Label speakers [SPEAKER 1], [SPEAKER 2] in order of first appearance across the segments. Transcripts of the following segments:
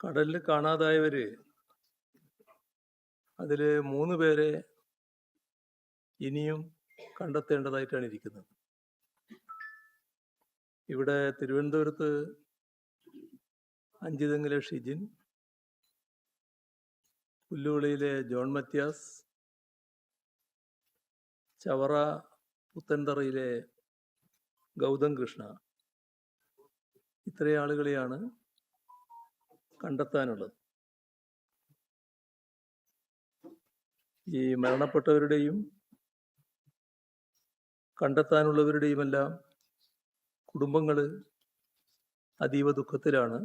[SPEAKER 1] കടലിൽ കാണാതായവര് അതില് 3 പേരെ ഇനിയും കണ്ടെത്തേണ്ടതായിട്ടാണ് ഇരിക്കുന്നത്. ഇവിടെ തിരുവനന്തപുരത്ത് അഞ്ചുതെങ്ങിലെ ഷിജിൻ, പുല്ലുവിളിയിലെ ജോൺ മത്യാസ്, ചവറ പുത്തൻതറയിലെ ഗൗതം കൃഷ്ണ, ഇത്രയും ആളുകളെയാണ് കണ്ടെത്താനുള്ളത്. ഈ മരണപ്പെട്ടവരുടെയും കണ്ടെത്താനുള്ളവരുടെയുമെല്ലാം കുടുംബങ്ങൾ അതീവ ദുഃഖത്തിലാണ്.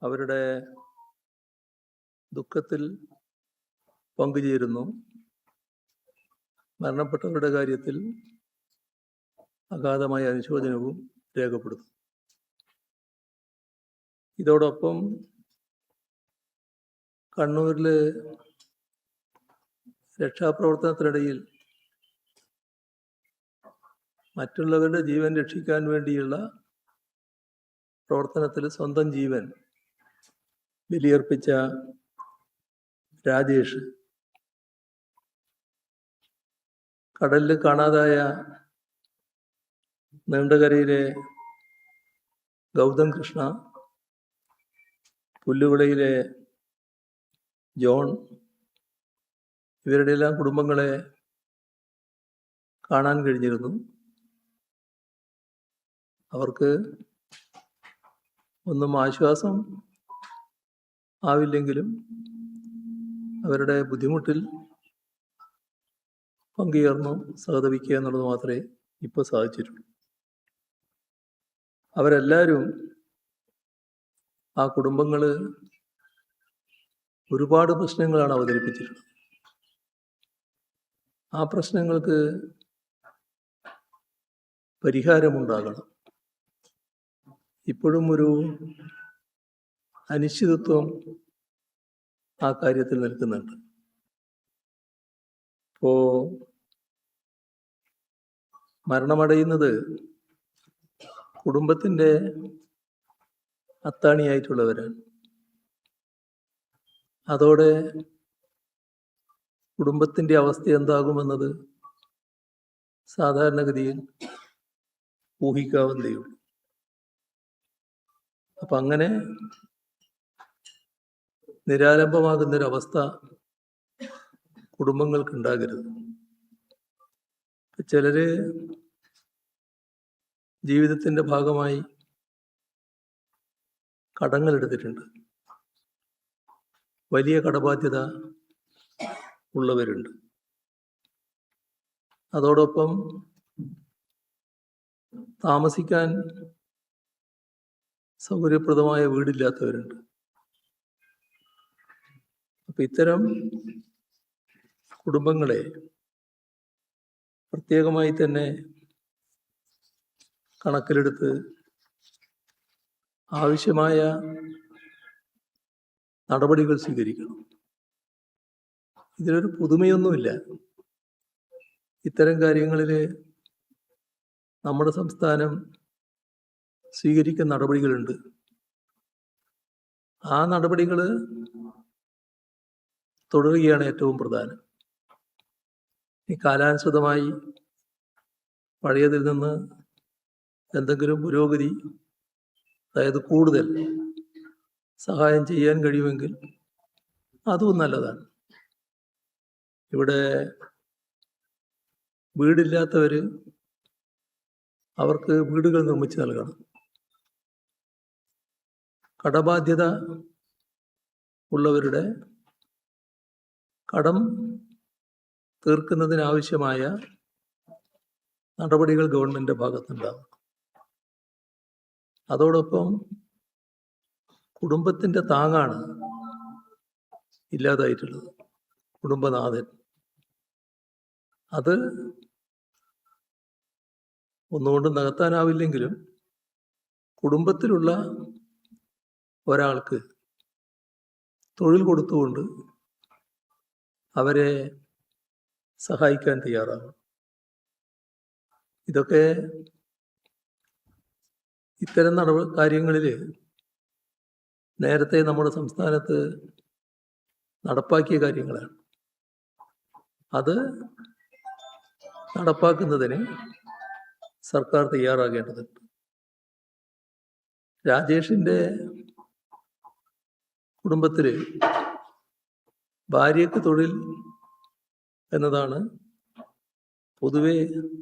[SPEAKER 1] അവരുടെ ദുഃഖത്തിൽ പങ്കുചേരുന്നു. മരണപ്പെട്ടവരുടെ കാര്യത്തിൽ അഗാധമായ അനുശോചനവും രേഖപ്പെടുത്തുന്നു. ഇതോടൊപ്പം കണ്ണൂരിൽ രക്ഷാപ്രവർത്തനത്തിനിടയിൽ മറ്റുള്ളവരുടെ ജീവൻ രക്ഷിക്കാൻ വേണ്ടിയുള്ള പ്രവർത്തനത്തിൽ സ്വന്തം ജീവൻ ബലിയർപ്പിച്ച രാജേഷ്, കടലിൽ കാണാതായ നീണ്ടകരയിലെ ഗൗതം കൃഷ്ണ, പുല്ലുവിളയിലെ ജോൺ, ഇവരുടെ എല്ലാം കുടുംബങ്ങളെ കാണാൻ കഴിഞ്ഞിരുന്നു. അവർക്ക് ഒന്നും ആശ്വാസം ആവില്ലെങ്കിലും അവരുടെ ബുദ്ധിമുട്ടിൽ പങ്കുചേർന്നു സഹതപിക്കുക എന്നുള്ളത് മാത്രമേ ഇപ്പോൾ സാധിച്ചിട്ടുള്ളൂ. അവരെല്ലാവരും, ആ കുടുംബങ്ങൾ ഒരുപാട് പ്രശ്നങ്ങളാണ് അവതരിപ്പിച്ചിട്ടുള്ളത്. ആ പ്രശ്നങ്ങൾക്ക് പരിഹാരമുണ്ടാകണം. ഇപ്പോഴും ഒരു അനിശ്ചിതത്വം ആ കാര്യത്തിൽ നിൽക്കുന്നുണ്ട്. ഇപ്പോ മരണമടയുന്നത് കുടുംബത്തിൻ്റെ അത്താണിയായിട്ടുള്ളവരാണ്. അതോടെ കുടുംബത്തിൻ്റെ അവസ്ഥ എന്താകുമെന്നത് സാധാരണഗതിയിൽ ഊഹിക്കാവുന്നതേയുള്ളൂ. അപ്പം അങ്ങനെ നിരാലംബമാകുന്നൊരവസ്ഥ കുടുംബങ്ങൾക്കുണ്ടാകരുത്. ചിലര് ജീവിതത്തിൻ്റെ ഭാഗമായി കടങ്ങളെടുത്തിട്ടുണ്ട്. വലിയ കടബാധ്യത ഉള്ളവരുണ്ട്. അതോടൊപ്പം താമസിക്കാൻ സൗകര്യപ്രദമായ വീടില്ലാത്തവരുണ്ട്. അപ്പം ഇത്തരം കുടുംബങ്ങളെ പ്രത്യേകമായി തന്നെ കണക്കിലെടുത്ത് ആവശ്യമായ നടപടികൾ സ്വീകരിക്കണം. ഇതിലൊരു പുതുമയൊന്നുമില്ല. ഇത്തരം കാര്യങ്ങളിൽ നമ്മുടെ സംസ്ഥാനം സ്വീകരിക്കുന്ന നടപടികളുണ്ട്. ആ നടപടികൾ തുടരുകയാണ് ഏറ്റവും പ്രധാനം. ഈ കാലാനുസൃതമായി പഴയതിൽ നിന്ന് എന്തെങ്കിലും പുരോഗതി, അതായത് കൂടുതൽ സഹായം ചെയ്യാൻ കഴിയുമെങ്കിൽ അതും നല്ലതാണ്. ഇവിടെ വീടില്ലാത്തവർ, അവർക്ക് വീടുകൾ നിർമ്മിച്ച് നൽകണം. കടബാധ്യത ഉള്ളവരുടെ കടം തീർക്കുന്നതിനാവശ്യമായ നടപടികൾ ഗവൺമെൻറ് ഭാഗത്തുണ്ടാകും. അതോടൊപ്പം കുടുംബത്തിൻ്റെ താങ്ങാണ് ഇല്ലാതായിട്ടുള്ളത്, കുടുംബനാഥൻ. അത് ഒന്നുകൊണ്ട് നികത്താനാവില്ലെങ്കിലും കുടുംബത്തിലുള്ള ഒരാൾക്ക് തൊഴിൽ കൊടുത്തുകൊണ്ട് അവരെ സഹായിക്കാൻ തയ്യാറാകും. ഇതൊക്കെ ഇത്തരം കാര്യങ്ങളിൽ നേരത്തെ നമ്മുടെ സംസ്ഥാനത്ത് നടപ്പാക്കിയ കാര്യങ്ങളാണ്. അത് നടപ്പാക്കുന്നതിന് സർക്കാർ തയ്യാറാകേണ്ടതുണ്ട്. രാജേഷിൻ്റെ കുടുംബത്തിൽ ഭാര്യയ്ക്ക് തൊഴിൽ എന്നതാണ് പൊതുവെ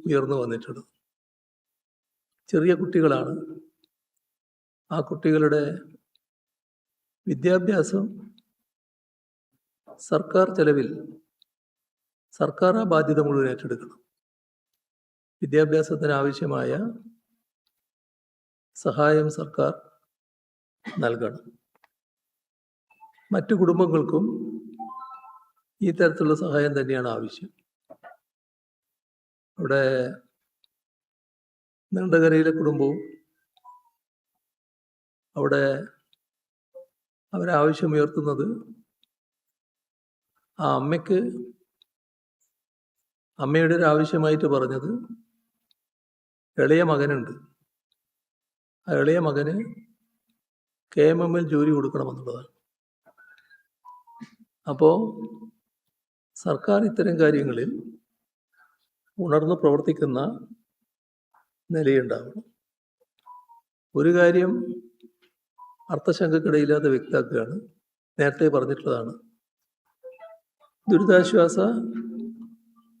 [SPEAKER 1] ഉയർന്നു വന്നിട്ടുള്ളത്. ചെറിയ കുട്ടികളാണ്. ആ കുട്ടികളുടെ വിദ്യാഭ്യാസം സർക്കാർ ചെലവിൽ സർക്കാർ ആ ബാധ്യത മുഴുവൻ ഏറ്റെടുക്കണം. വിദ്യാഭ്യാസത്തിന് ആവശ്യമായ സഹായം സർക്കാർ നൽകണം. മറ്റു കുടുംബങ്ങൾക്കും ഈ തരത്തിലുള്ള സഹായം തന്നെയാണ് ആവശ്യം. അവിടെ നീണ്ടകരയിലെ കുടുംബവും അവിടെ അവരാവശ്യമുയർത്തുന്നത് ആ അമ്മയുടെ ഒരു ആവശ്യമായിട്ട് പറഞ്ഞത് ഇളയ മകനുണ്ട്. ആ ഇളയ മകന് KMM-ൽ ജോലി കൊടുക്കണമെന്നുള്ളതാണ്. അപ്പോൾ സർക്കാർ ഇത്തരം കാര്യങ്ങളിൽ ഉണർന്ന് പ്രവർത്തിക്കുന്ന നിലയുണ്ടാവണം. ഒരു കാര്യം അർത്ഥശങ്കക്കിടയില്ലാതെ വ്യക്തമാക്കുകയാണ്. നേരത്തെ പറഞ്ഞിട്ടുള്ളതാണ്. ദുരിതാശ്വാസ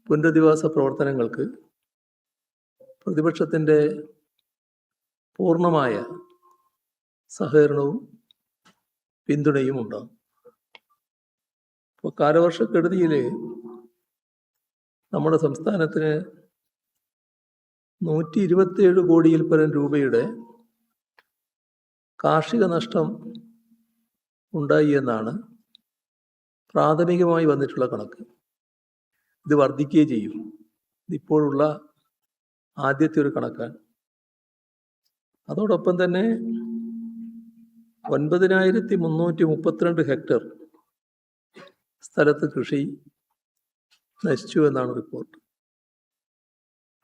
[SPEAKER 1] പുനരധിവാസ പ്രവർത്തനങ്ങൾക്ക് പ്രതിപക്ഷത്തിൻ്റെ പൂർണ്ണമായ സഹകരണവും പിന്തുണയും ഉണ്ടാകും. ഇപ്പോൾ കാലവർഷക്കെടുതിയിൽ നമ്മുടെ സംസ്ഥാനത്തിന് 127 കോടിയിൽ പരം രൂപയുടെ കാർഷിക നഷ്ടം ഉണ്ടായി എന്നാണ് പ്രാഥമികമായി വന്നിട്ടുള്ള കണക്ക്. ഇത് വർദ്ധിക്കുകയും ചെയ്യും. ഇതിപ്പോഴുള്ള ആദ്യത്തെ ഒരു കണക്കാണ്. അതോടൊപ്പം തന്നെ 9332 ഹെക്ടർ സ്ഥലത്ത് കൃഷി നശിച്ചു എന്നാണ് റിപ്പോർട്ട്.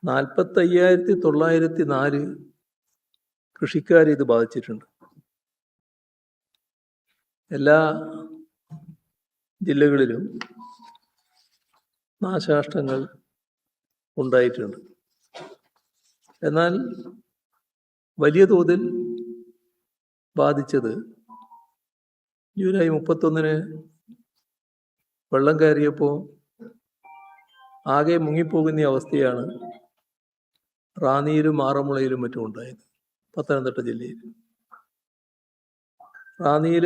[SPEAKER 1] 45,904 കൃഷിക്കാരെ ഇത് ബാധിച്ചിട്ടുണ്ട്. എല്ലാ ജില്ലകളിലും നാശനഷ്ടങ്ങൾ ഉണ്ടായിട്ടുണ്ട്. എന്നാൽ വലിയ തോതിൽ ബാധിച്ചത് ജൂലൈ 31 വെള്ളം കയറിയപ്പോൾ ആകെ മുങ്ങിപ്പോകുന്ന അവസ്ഥയാണ് റാന്നിയിലും ആറന്മുളയിലും മറ്റും ഉണ്ടായത്. പത്തനംതിട്ട ജില്ലയിൽ റാന്നിയിൽ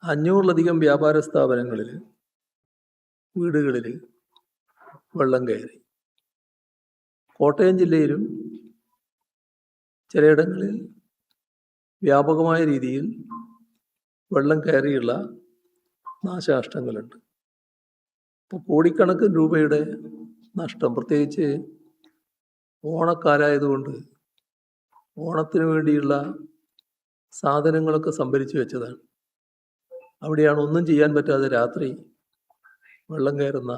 [SPEAKER 1] 500-ലധികം വ്യാപാര സ്ഥാപനങ്ങളിൽ വീടുകളിൽ വെള്ളം കയറി. കോട്ടയം ജില്ലയിലും ചിലയിടങ്ങളിൽ വ്യാപകമായ രീതിയിൽ വെള്ളം കയറിയുള്ള നാശനഷ്ടങ്ങളുണ്ട്. ഇപ്പോൾ കോടിക്കണക്കിന് രൂപയുടെ നഷ്ടം, പ്രത്യേകിച്ച് ഓണക്കാലായതുകൊണ്ട് ഓണത്തിന് വേണ്ടിയുള്ള സാധനങ്ങളൊക്കെ സംഭരിച്ചു വെച്ചതാണ്. അവിടെയാണ് ഒന്നും ചെയ്യാൻ പറ്റാതെ രാത്രി വെള്ളം കയറുന്ന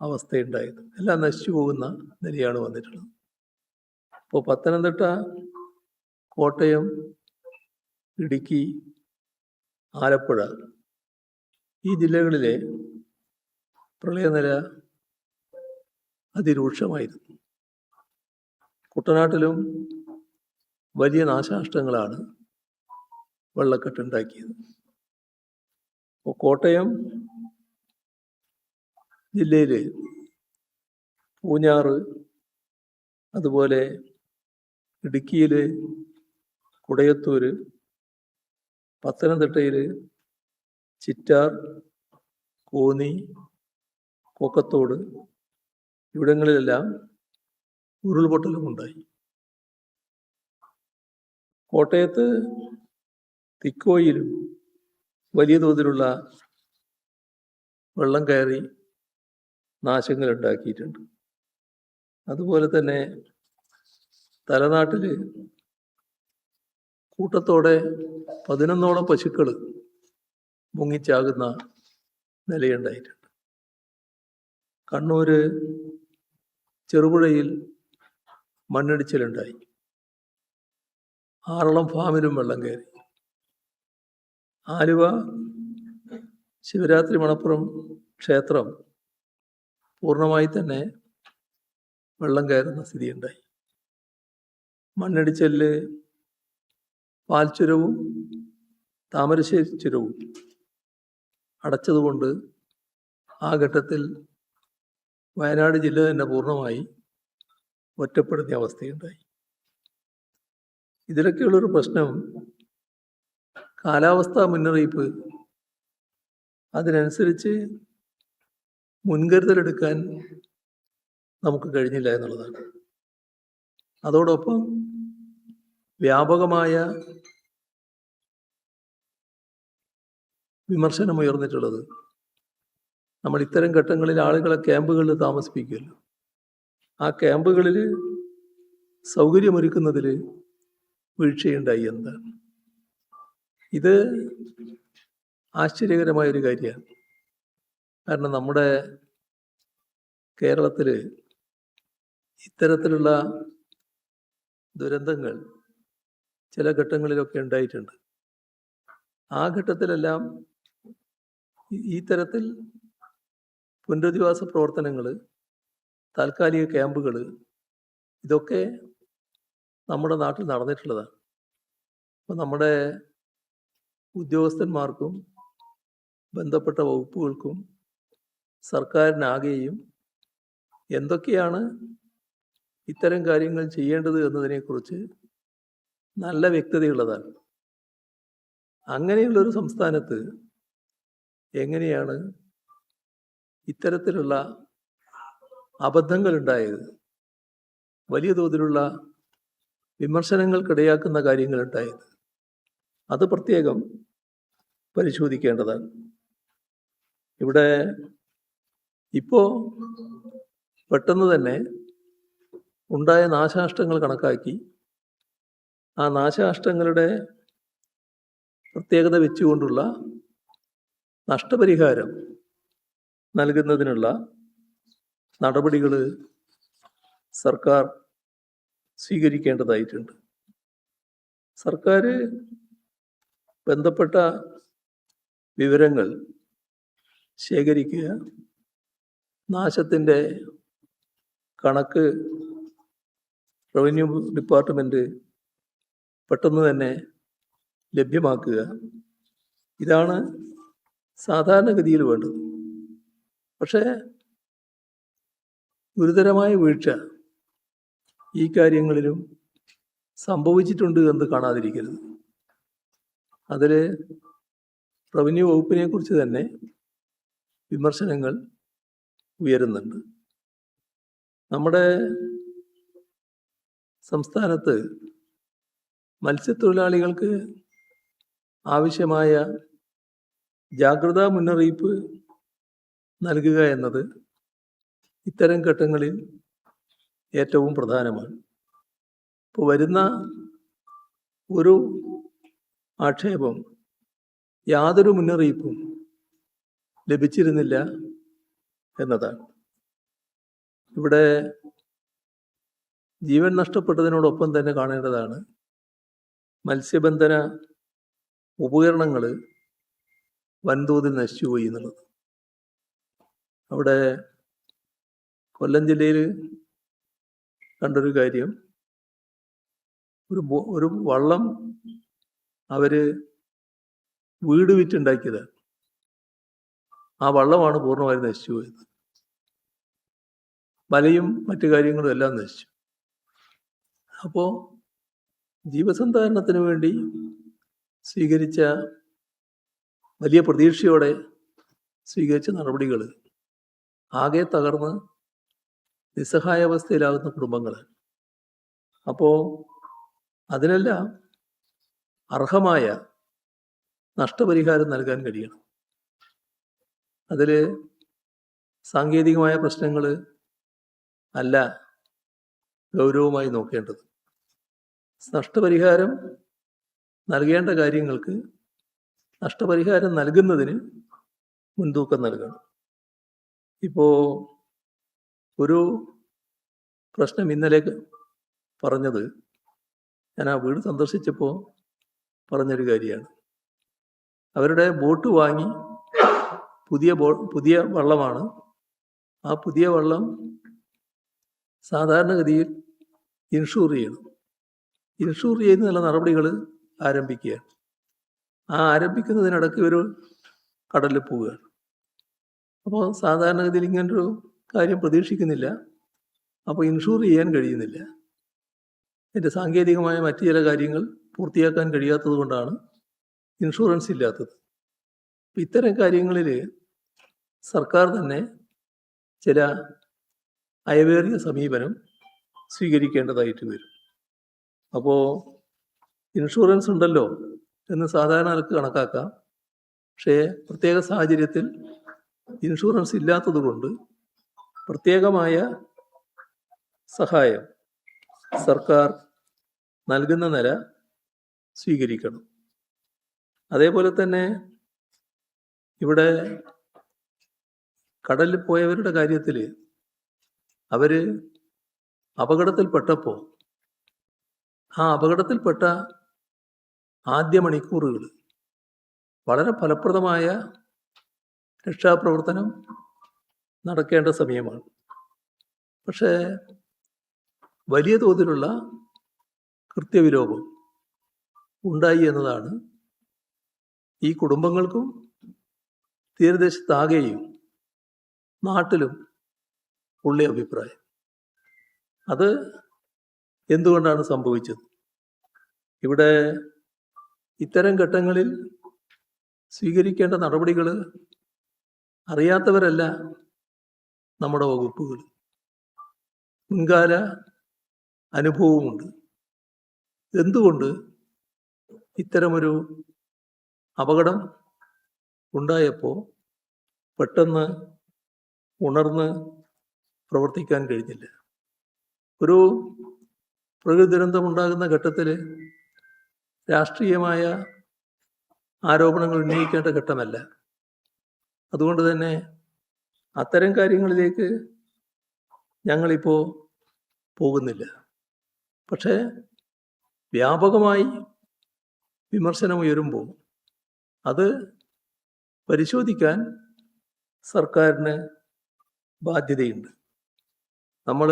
[SPEAKER 1] അവസ്ഥയുണ്ടായത്. എല്ലാം നശിച്ചു പോകുന്ന നിലയാണ് വന്നിട്ടുള്ളത്. ഇപ്പോൾ പത്തനംതിട്ട, കോട്ടയം, ഇടുക്കി, ആലപ്പുഴ ഈ ജില്ലകളിലെ പ്രളയനില അതിരൂക്ഷമായിരുന്നു. കുട്ടനാട്ടിലും വലിയ നാശനഷ്ടങ്ങളാണ് വെള്ളക്കെട്ടുണ്ടാക്കിയത്. ഇപ്പോൾ കോട്ടയം ജില്ലയിൽ പൂഞ്ഞാറ്, അതുപോലെ ഇടുക്കിയിൽ കുടയത്തൂർ, പത്തനംതിട്ടയിൽ ചിറ്റാർ, കോന്നി, കൊക്കത്തോട് ഇവിടങ്ങളിലെല്ലാം ഉരുൾപൊട്ടലും ഉണ്ടായി. കോട്ടയത്ത് തിക്കോയിലും വലിയ തോതിലുള്ള വെള്ളം കയറി നാശങ്ങൾ ഉണ്ടാക്കിയിട്ടുണ്ട്. അതുപോലെ തന്നെ തലനാട്ടിൽ കൂട്ടത്തോടെ 11ഓളം പശുക്കൾ മുങ്ങിച്ചാകുന്ന നിലയുണ്ടായിട്ടുണ്ട്. കണ്ണൂർ ചെറുപുഴയിൽ മണ്ണിടിച്ചിലുണ്ടായി. ആറളം ഫാമിലും വെള്ളം കയറി. ആലുവ ശിവരാത്രി മണപ്പുറം ക്ഷേത്രം പൂർണ്ണമായി തന്നെ വെള്ളം കയറുന്ന സ്ഥിതിയുണ്ടായി. മണ്ണിടിച്ചലിൽ പാൽച്ചുരവും താമരശ്ശേരി ചുരവും അടച്ചതുകൊണ്ട് ആ ഘട്ടത്തിൽ വയനാട് ജില്ല തന്നെ പൂർണ്ണമായി ഒറ്റപ്പെടുന്ന അവസ്ഥയുണ്ടായി. ഇതിലൊക്കെയുള്ളൊരു പ്രശ്നം കാലാവസ്ഥാ മുന്നറിയിപ്പ് അതിനനുസരിച്ച് മുൻകരുതലെടുക്കാൻ നമുക്ക് കഴിഞ്ഞില്ല എന്നുള്ളതാണ്. അതോടൊപ്പം വ്യാപകമായ വിമർശനമുയർന്നിട്ടുള്ളത് നമ്മൾ ഇത്തരം ഘട്ടങ്ങളിൽ ആളുകളെ ക്യാമ്പുകളിൽ താമസിപ്പിക്കുമല്ലോ, ആ ക്യാമ്പുകളിൽ സൗകര്യമൊരുക്കുന്നതിൽ വീഴ്ചയുണ്ടായി എന്നതാണ്. ഇത് ആശ്ചര്യകരമായൊരു കാര്യമാണ്. കാരണം നമ്മുടെ കേരളത്തിൽ ഇത്തരത്തിലുള്ള ദുരന്തങ്ങൾ ചില ഘട്ടങ്ങളിലൊക്കെ ഉണ്ടായിട്ടുണ്ട്. ആ ഘട്ടത്തിലെല്ലാം ഈ തരത്തിൽ പുനരധിവാസ പ്രവർത്തനങ്ങൾ, താൽക്കാലിക ക്യാമ്പുകൾ, ഇതൊക്കെ നമ്മുടെ നാട്ടിൽ നടന്നിട്ടുള്ളതാണ്. അപ്പോൾ നമ്മുടെ ഉദ്യോഗസ്ഥന്മാർക്കും ബന്ധപ്പെട്ട വകുപ്പുകൾക്കും സർക്കാരിനാകെയും എന്തൊക്കെയാണ് ഇത്തരം കാര്യങ്ങൾ ചെയ്യേണ്ടത് എന്നതിനെക്കുറിച്ച് നല്ല വ്യക്തതയുള്ളതാണ്. അങ്ങനെയുള്ളൊരു സംസ്ഥാനത്ത് എങ്ങനെയാണ് ഇത്തരത്തിലുള്ള അബദ്ധങ്ങളുണ്ടായത്, വലിയ തോതിലുള്ള വിമർശനങ്ങൾക്കിടയാക്കുന്ന കാര്യങ്ങളുണ്ടായത്? അത് പ്രത്യേകം പരിശോധിക്കേണ്ടതാണ്. ഇവിടെ ഇപ്പോൾ പെട്ടെന്ന് തന്നെ ഉണ്ടായ നാശനഷ്ടങ്ങൾ കണക്കാക്കി ആ നാശനഷ്ടങ്ങളുടെ പ്രത്യേകത വെച്ചുകൊണ്ടുള്ള നഷ്ടപരിഹാരം നൽകുന്നതിനുള്ള നടപടികൾ സർക്കാർ സ്വീകരിക്കേണ്ടതായിട്ടുണ്ട്. സർക്കാർ ബന്ധപ്പെട്ട വിവരങ്ങൾ ശേഖരിക്കുക, നാശത്തിൻ്റെ കണക്ക് റവന്യൂ ഡിപ്പാർട്ട്മെൻറ്റ് പെട്ടെന്ന് തന്നെ ലഭ്യമാക്കുക, ഇതാണ് സാധാരണഗതിയിൽ വേണ്ടത്. പക്ഷേ ഗുരുതരമായ വീഴ്ച ഈ കാര്യങ്ങളിലും സംഭവിച്ചിട്ടുണ്ട് എന്ന് കാണാതിരിക്കരുത്. അതിൽ റവന്യൂ വകുപ്പിനെ കുറിച്ച് തന്നെ വിമർശനങ്ങൾ ഉയരുന്നുണ്ട്. നമ്മുടെ സംസ്ഥാനത്ത് മത്സ്യത്തൊഴിലാളികൾക്ക് ആവശ്യമായ ജാഗ്രതാ മുന്നറിയിപ്പ് നൽകുക എന്നത് ഇത്തരം ഘട്ടങ്ങളിൽ ഏറ്റവും പ്രധാനമാണ്. ഇപ്പോൾ വരുന്ന ഒരു ആക്ഷേപം യാതൊരു മുന്നറിയിപ്പും ലഭിച്ചിരുന്നില്ല എന്നതാണ്. ഇവിടെ ജീവൻ നഷ്ടപ്പെട്ടതിനോടൊപ്പം തന്നെ കാണേണ്ടതാണ് മത്സ്യബന്ധന ഉപകരണങ്ങൾ വൻതോതിൽ നശിച്ചുപോയി എന്നുള്ളത്. അവിടെ കൊല്ലം ജില്ലയിൽ കണ്ടൊരു കാര്യം, ഒരു വള്ളം അവർ വീട് വിറ്റുണ്ടാക്കിയത്, ആ വള്ളമാണ് പൂർണ്ണമായി നശിച്ചു പോയത്. വലയും മറ്റു കാര്യങ്ങളും എല്ലാം നശിച്ചു. അപ്പോൾ ജീവസന്ധാരണത്തിന് വേണ്ടി സ്വീകരിച്ച വലിയ പ്രതീക്ഷയോടെ സ്വീകരിച്ച നടപടികൾ ആകെ തകർന്ന് നിസ്സഹായാവസ്ഥയിലാകുന്ന കുടുംബങ്ങൾ. അപ്പോൾ അതിനെല്ലാം അർഹമായ നഷ്ടപരിഹാരം നൽകാൻ കഴിയണം. അതിൽ സാങ്കേതികമായ പ്രശ്നങ്ങൾ അല്ല ഗൗരവമായി നോക്കേണ്ടത്. നഷ്ടപരിഹാരം നൽകേണ്ട കാര്യങ്ങൾക്ക് നഷ്ടപരിഹാരം നൽകുന്നതിന് മുൻതൂക്കം നൽകണം. ഇപ്പോൾ ഒരു പ്രശ്നം ഇന്നലെ പറഞ്ഞത്, ഞാൻ ആ വീട് സന്ദർശിച്ചപ്പോൾ പറഞ്ഞൊരു കാര്യമാണ്. അവരുടെ ബോട്ട് വാങ്ങി, പുതിയ വള്ളമാണ്. ആ പുതിയ വള്ളം സാധാരണഗതിയിൽ ഇൻഷൂർ ചെയ്യണം. ഇൻഷൂർ ചെയ്ത് നല്ല നടപടികൾ ആരംഭിക്കുകയാണ്. ആ ആരംഭിക്കുന്നതിനിടയ്ക്ക് ഒരു കടലിൽ പോവുകയാണ്. അപ്പോൾ സാധാരണഗതിയിൽ ഇങ്ങനൊരു കാര്യം പ്രതീക്ഷിക്കുന്നില്ല. അപ്പോൾ ഇൻഷൂർ ചെയ്യാൻ കഴിയുന്നില്ല. അതിൻ്റെ സാങ്കേതികമായ മറ്റു ചില കാര്യങ്ങൾ പൂർത്തിയാക്കാൻ കഴിയാത്തത് കൊണ്ടാണ് ഇൻഷുറൻസ് ഇല്ലാത്തത്. ഇത്തരം കാര്യങ്ങളിൽ സർക്കാർ തന്നെ ചില അയവേറിയ സമീപനം സ്വീകരിക്കേണ്ടതായിട്ട് വരും. അപ്പോൾ ഇൻഷുറൻസ് ഉണ്ടല്ലോ എന്ന് സാധാരണ ആൾക്ക് കണക്കാക്കാം. പക്ഷേ പ്രത്യേക സാഹചര്യത്തിൽ ഇൻഷുറൻസ് ഇല്ലാത്തത് കൊണ്ട് പ്രത്യേകമായ സഹായം സർക്കാർ നൽകുന്ന നില സ്വീകരിക്കണം. അതേപോലെ തന്നെ ഇവിടെ കടലിൽ പോയവരുടെ കാര്യത്തിൽ അവർ അപകടത്തിൽപ്പെട്ടപ്പോൾ ആ അപകടത്തിൽപ്പെട്ട ആദ്യ മണിക്കൂറുകൾ വളരെ ഫലപ്രദമായ രക്ഷാപ്രവർത്തനം നടക്കേണ്ട സമയമാണ്. പക്ഷേ വലിയ തോതിലുള്ള കൃത്യവിലോപം ഉണ്ടായി എന്നതാണ് ഈ കുടുംബങ്ങൾക്കും തീരദേശത്താകെയും നാട്ടിലും ഉള്ള അഭിപ്രായം. അത് എന്തുകൊണ്ടാണ് സംഭവിച്ചത്? ഇവിടെ ഇത്തരം ഘട്ടങ്ങളിൽ സ്വീകരിക്കേണ്ട നടപടികൾ അറിയാത്തവരല്ല നമ്മുടെ വകുപ്പുകൾ. മുൻകാല അനുഭവമുണ്ട്. എന്തുകൊണ്ട് ഇത്തരമൊരു അപകടം ഉണ്ടായപ്പോൾ പെട്ടെന്ന് ഉണർന്ന് പ്രവർത്തിക്കാൻ കഴിഞ്ഞില്ല? ഒരു പ്രകൃതി ദുരന്തമുണ്ടാകുന്ന ഘട്ടത്തിൽ രാഷ്ട്രീയമായ ആരോപണങ്ങൾ ഉന്നയിക്കേണ്ട ഘട്ടമല്ല. അതുകൊണ്ട് തന്നെ അത്തരം കാര്യങ്ങളിലേക്ക് ഞങ്ങളിപ്പോൾ പോകുന്നില്ല. പക്ഷേ വ്യാപകമായി വിമർശനം ഉയരുമ്പോൾ അത് പരിശോധിക്കാൻ സർക്കാരിന് ബാധ്യതയുണ്ട്. നമ്മൾ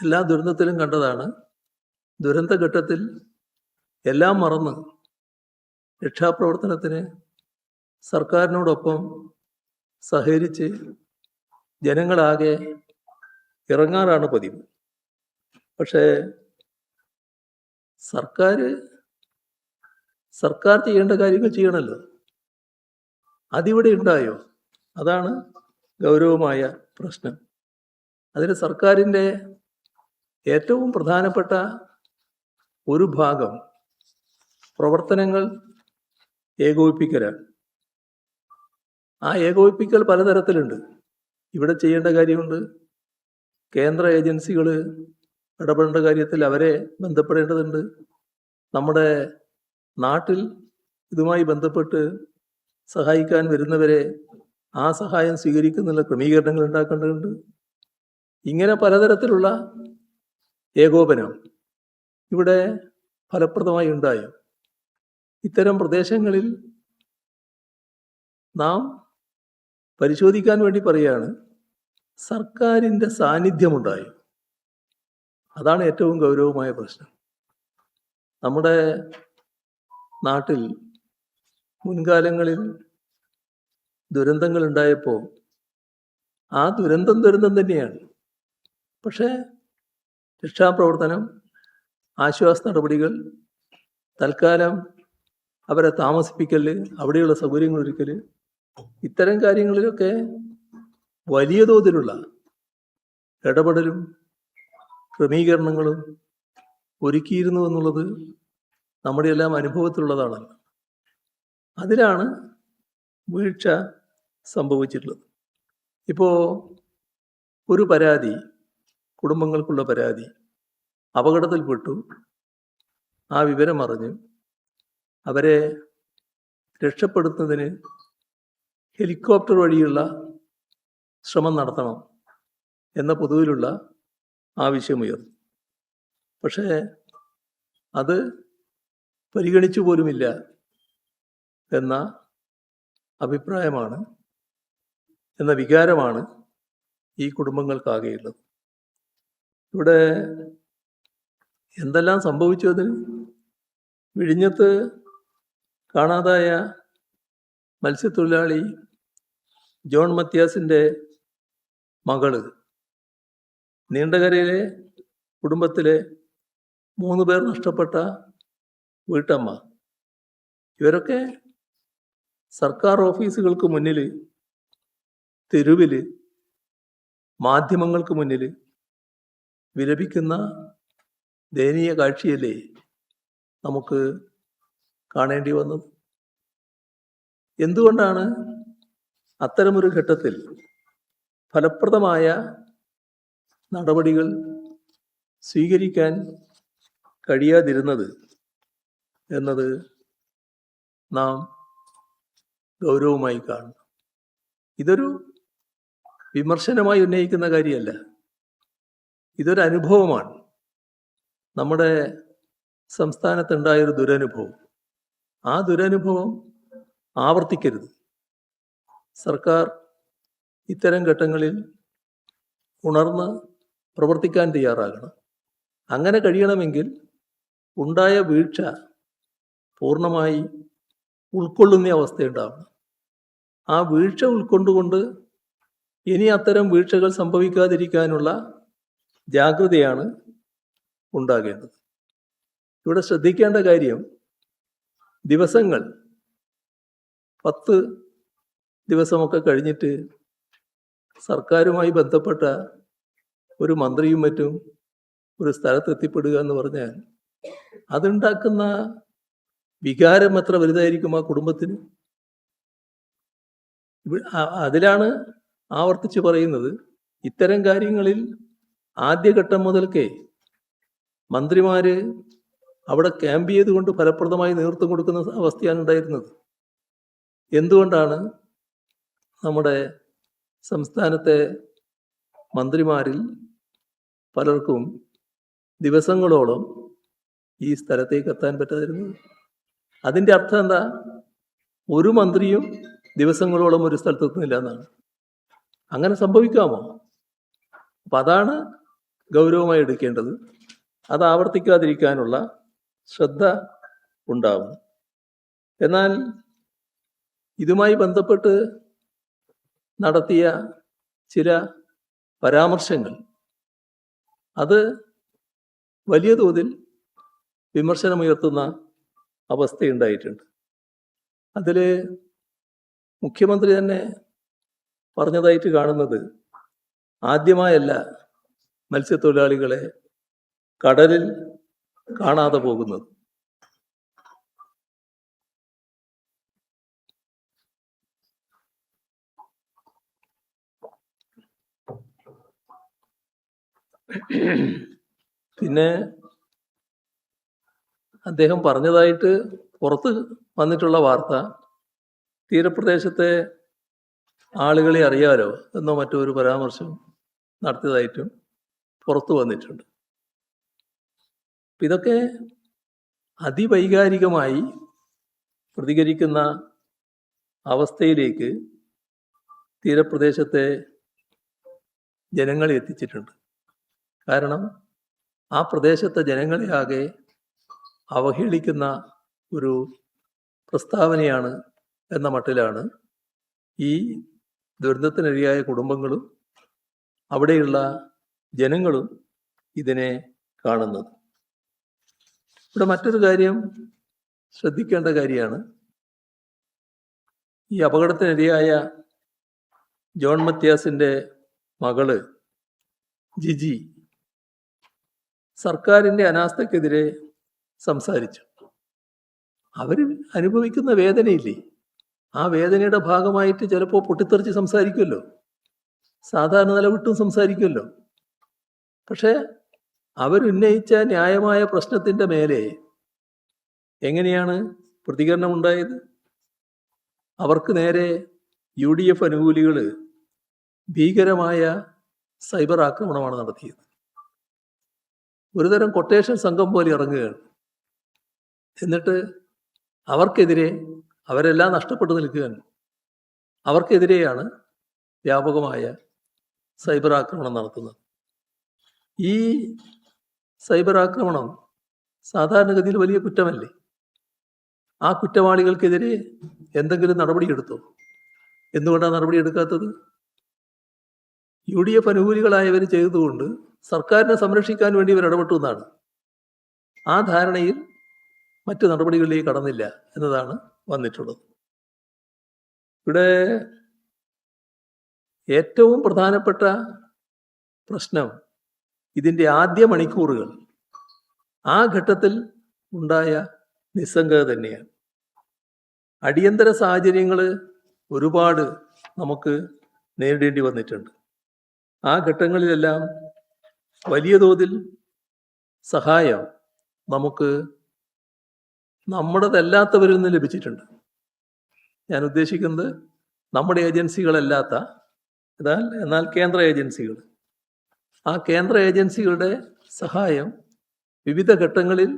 [SPEAKER 1] എല്ലാ ദുരന്തത്തിലും കണ്ടതാണ്, ദുരന്തഘട്ടത്തിൽ എല്ലാം മറന്ന് രക്ഷാപ്രവർത്തനത്തിന് സർക്കാരിനോടൊപ്പം സഹകരിച്ച് ജനങ്ങളാകെ ഇറങ്ങാറാണ് പതിവ്. പക്ഷേ സർക്കാർ ചെയ്യേണ്ട കാര്യങ്ങൾ ചെയ്യണമല്ലോ. അതിവിടെ ഉണ്ടായോ? അതാണ് ഗൗരവമായ പ്രശ്നം. അതിന് സർക്കാരിൻ്റെ ഏറ്റവും പ്രധാനപ്പെട്ട ഒരു ഭാഗം പ്രവർത്തനങ്ങൾ ഏകോപിപ്പിക്കലാണ്. ആ ഏകോപിപ്പിക്കൽ പലതരത്തിലുണ്ട്. ഇവിടെ ചെയ്യേണ്ട കാര്യമുണ്ട്. കേന്ദ്ര ഏജൻസികൾ ഇടപെടേണ്ട കാര്യത്തിൽ അവരെ ബന്ധപ്പെടേണ്ടതുണ്ട്. നമ്മുടെ നാട്ടിൽ ഇതുമായി ബന്ധപ്പെട്ട് സഹായിക്കാൻ വരുന്നവരെ ആ സഹായം സ്വീകരിക്കുന്നതിനുള്ള ക്രമീകരണങ്ങൾ ഉണ്ടാക്കേണ്ടതുണ്ട്. ഇങ്ങനെ പലതരത്തിലുള്ള ഏകോപനം ഇവിടെ ഫലപ്രദമായി ഉണ്ടായോ? ഇത്തരം പ്രദേശങ്ങളിൽ നാം പരിശോധിക്കാൻ വേണ്ടി പറയുകയാണ്, സർക്കാരിൻ്റെ സാന്നിധ്യമുണ്ടായോ? അതാണ് ഏറ്റവും ഗൗരവമായ പ്രശ്നം. നമ്മുടെ നാട്ടിൽ മുൻകാലങ്ങളിൽ ദുരന്തങ്ങൾ ഉണ്ടായപ്പോൾ ആ ദുരന്തം തന്നെയാണ്. പക്ഷേ രക്ഷാപ്രവർത്തനം, ആശ്വാസ നടപടികൾ, തൽക്കാലം അവരെ താമസിപ്പിക്കൽ, അവിടെയുള്ള സൗകര്യങ്ങൾ ഒരുക്കൽ, ഇത്തരം കാര്യങ്ങളിലൊക്കെ വലിയ തോതിലുള്ള ഇടപെടലും ക്രമീകരണങ്ങളും ഒരുക്കിയിരുന്നു എന്നുള്ളത് നമ്മുടെ എല്ലാം അനുഭവത്തിലുള്ളതാണല്ലോ. അതിലാണ് വീഴ്ച സംഭവിച്ചിട്ടുള്ളത്. ഇപ്പോൾ ഒരു പരാതി, കുടുംബങ്ങൾക്കുള്ള പരാതി, അപകടത്തിൽപ്പെട്ടു, ആ വിവരം അറിഞ്ഞു അവരെ രക്ഷപ്പെടുത്തുന്നതിന് ഹെലികോപ്റ്റർ വഴിയുള്ള ശ്രമം നടത്തണം എന്ന പൊതുവിലുള്ള ആവശ്യമുയർന്നു. പക്ഷേ അത് പരിഗണിച്ചു പോലുമില്ല എന്ന അഭിപ്രായമാണ്, എന്ന വികാരമാണ് ഈ കുടുംബങ്ങൾക്കാകെയുള്ളത്. ഇവിടെ എന്തെല്ലാം സംഭവിച്ചു അതിന്? വിഴിഞ്ഞത്ത് കാണാതായ മത്സ്യത്തൊഴിലാളി ജോൺ മത്യാസിൻ്റെ മകള്, നീണ്ടകരയിലെ കുടുംബത്തിലെ 3 പേർ നഷ്ടപ്പെട്ട വീട്ടമ്മ, ഇവരൊക്കെ സർക്കാർ ഓഫീസുകൾക്ക് മുന്നിൽ, തെരുവിൽ, മാധ്യമങ്ങൾക്ക് മുന്നിൽ വിലപിക്കുന്ന ദയനീയ കാഴ്ചയല്ലേ നമുക്ക് കാണേണ്ടി വന്നത്? എന്തുകൊണ്ടാണ് അത്തരമൊരു ഘട്ടത്തിൽ ഫലപ്രദമായ നടപടികൾ സ്വീകരിക്കാൻ കഴിയാതിരുന്നത് എന്നത് നാം ഗൗരവമായി കാണണം. ഇതൊരു വിമർശനമായി ഉന്നയിക്കുന്ന കാര്യമല്ല, ഇതൊരു അനുഭവമാണ്. നമ്മുടെ സംസ്ഥാനത്തുണ്ടായൊരു ദുരനുഭവം. ആ ദുരനുഭവം ആവർത്തിക്കരുത്. സർക്കാർ ഇത്തരം ഘട്ടങ്ങളിൽ ഉണർന്ന് പ്രവർത്തിക്കാൻ തയ്യാറാകണം. അങ്ങനെ കഴിയണമെങ്കിൽ ഉണ്ടായ വീഴ്ച പൂർണ്ണമായി ഉൾക്കൊള്ളുന്ന അവസ്ഥയുണ്ടാവണം. ആ വീഴ്ച ഉൾക്കൊണ്ടുകൊണ്ട് ഇനി അത്തരം വീഴ്ചകൾ സംഭവിക്കാതിരിക്കാനുള്ള ജാഗ്രതയാണ് ഉണ്ടാകേണ്ടത്. ഇവിടെ ശ്രദ്ധിക്കേണ്ട കാര്യം, ദിവസങ്ങൾ 10 ദിവസമൊക്കെ കഴിഞ്ഞിട്ട് സർക്കാരുമായി ബന്ധപ്പെട്ട ഒരു മന്ത്രിയും മറ്റും ഒരു സ്ഥലത്തെത്തിപ്പെടുക എന്ന് പറഞ്ഞാൽ അതുണ്ടാക്കുന്ന വികാരം എത്ര വലുതായിരിക്കും ആ കുടുംബത്തിന്. അതിലാണ് ആവർത്തിച്ച് പറയുന്നത്, ഇത്തരം കാര്യങ്ങളിൽ ആദ്യഘട്ടം മുതൽക്കേ മന്ത്രിമാര് അവിടെ ക്യാമ്പ് ചെയ്തുകൊണ്ട് ഫലപ്രദമായി നേതൃത്വം കൊടുക്കുന്ന അവസ്ഥയാണ് ഉണ്ടായിരുന്നത്. എന്തുകൊണ്ടാണ് നമ്മുടെ സംസ്ഥാനത്തെ മന്ത്രിമാരിൽ പലർക്കും ദിവസങ്ങളോളം ഈ സ്ഥലത്തേക്ക് എത്താൻ പറ്റാതിരുന്നത്? അതിൻ്റെ അർത്ഥം എന്താ? ഒരു മന്ത്രിയും ദിവസങ്ങളോളം ഒരു സ്ഥലത്തെത്തുന്നില്ല എന്നാണ്. അങ്ങനെ സംഭവിക്കാമോ? അപ്പം അതാണ് ഗൗരവമായി എടുക്കേണ്ടത്. അത് ആവർത്തിക്കാതിരിക്കാനുള്ള ശ്രദ്ധ ഉണ്ടാവും. എന്നാൽ ഇതുമായി ബന്ധപ്പെട്ട് നടത്തിയ ചില പരാമർശങ്ങൾ അത് വലിയ തോതിൽ വിമർശനമുയർത്തുന്ന അവസ്ഥയുണ്ടായിട്ടുണ്ട്. അതിൽ മുഖ്യമന്ത്രി തന്നെ പറഞ്ഞതായിട്ട് കാണുന്നത്, ആദ്യമായല്ല മത്സ്യത്തൊഴിലാളികളെ കടലിൽ കാണാതെ പോകുന്നത്. പിന്നെ അദ്ദേഹം പറഞ്ഞതായിട്ട് പുറത്ത് വന്നിട്ടുള്ള വാർത്ത, തീരപ്രദേശത്തെ ആളുകളെ അറിയാലോ എന്നോ മറ്റോ ഒരു പരാമർശം നടത്തിയതായിട്ടും പുറത്തു വന്നിട്ടുണ്ട്. ഇതൊക്കെ അതിവൈകാരികമായി പ്രതികരിക്കുന്ന അവസ്ഥയിലേക്ക് തീരപ്രദേശത്തെ ജനങ്ങളെ എത്തിച്ചിട്ടുണ്ട്. കാരണം ആ പ്രദേശത്തെ ജനങ്ങളെ ആകെ അവഹേളിക്കുന്ന ഒരു പ്രസ്താവനയാണ് എന്ന മട്ടിലാണ് ഈ ദുരന്തത്തിനിരയായ കുടുംബങ്ങളും അവിടെയുള്ള ജനങ്ങളും ഇതിനെ കാണുന്നത്. ഇവിടെ മറ്റൊരു കാര്യം ശ്രദ്ധിക്കേണ്ട കാര്യമാണ്, ഈ അപകടത്തിനിരയായ ജോൺ മത്യാസിൻ്റെ മകള് ജിജി സർക്കാരിൻ്റെ അനാസ്ഥക്കെതിരെ സംസാരിച്ചു. അവർ അനുഭവിക്കുന്ന വേദനയില്ലേ, ആ വേദനയുടെ ഭാഗമായിട്ട് ചിലപ്പോൾ പൊട്ടിത്തെറിച്ച് സംസാരിക്കുമല്ലോ, സാധാരണ നിലവിട്ടും സംസാരിക്കുമല്ലോ. പക്ഷേ അവരുന്നയിച്ച ന്യായമായ പ്രശ്നത്തിൻ്റെ മേലെ എങ്ങനെയാണ് പ്രതികരണം ഉണ്ടായത്? അവർക്ക് നേരെ UDF അനുകൂലികൾ ഭീകരമായ സൈബർ ആക്രമണമാണ് നടത്തിയത്. ഒരുതരം കൊട്ടേഷൻ സംഘം പോലെ ഇറങ്ങുകയാണ്. എന്നിട്ട് അവർക്കെതിരെ, അവരെല്ലാം നഷ്ടപ്പെട്ടു നിൽക്കുകയാണ്, അവർക്കെതിരെയാണ് വ്യാപകമായ സൈബർ ആക്രമണം നടത്തുന്നത്. ഈ സൈബർ ആക്രമണം സാധാരണഗതിയിൽ വലിയ കുറ്റമല്ലേ? ആ കുറ്റവാളികൾക്കെതിരെ എന്തെങ്കിലും നടപടിയെടുത്തോ? എന്തുകൊണ്ടാണ് നടപടിയെടുക്കാത്തത്? UDF അനുകൂലികളായവർ ചെയ്തതുകൊണ്ട് സർക്കാരിനെ സംരക്ഷിക്കാൻ വേണ്ടി ഇവർ ഇടപെട്ടു എന്നാണ്. ആ ധാരണയിൽ മറ്റു നടപടികളിലേക്ക് കടന്നില്ല എന്നതാണ് വന്നിട്ടുള്ളത്. ഇവിടെ ഏറ്റവും പ്രധാനപ്പെട്ട പ്രശ്നം ഇതിൻ്റെ ആദ്യ മണിക്കൂറുകൾ, ആ ഘട്ടത്തിൽ ഉണ്ടായ നിസ്സംഗത തന്നെയാണ്. അടിയന്തര സാഹചര്യങ്ങൾ ഒരുപാട് നമുക്ക് നേരിടേണ്ടി വന്നിട്ടുണ്ട്. ആ ഘട്ടങ്ങളിലെല്ലാം വലിയ തോതിൽ സഹായം നമുക്ക് നമ്മുടേതല്ലാത്തവരിൽ നിന്ന് ലഭിച്ചിട്ടുണ്ട്. ഞാൻ ഉദ്ദേശിക്കുന്നത് നമ്മുടെ ഏജൻസികളല്ലാത്ത, എന്നാൽ കേന്ദ്ര ഏജൻസികൾ, ആ കേന്ദ്ര ഏജൻസികളുടെ സഹായം വിവിധ ഘട്ടങ്ങളിൽ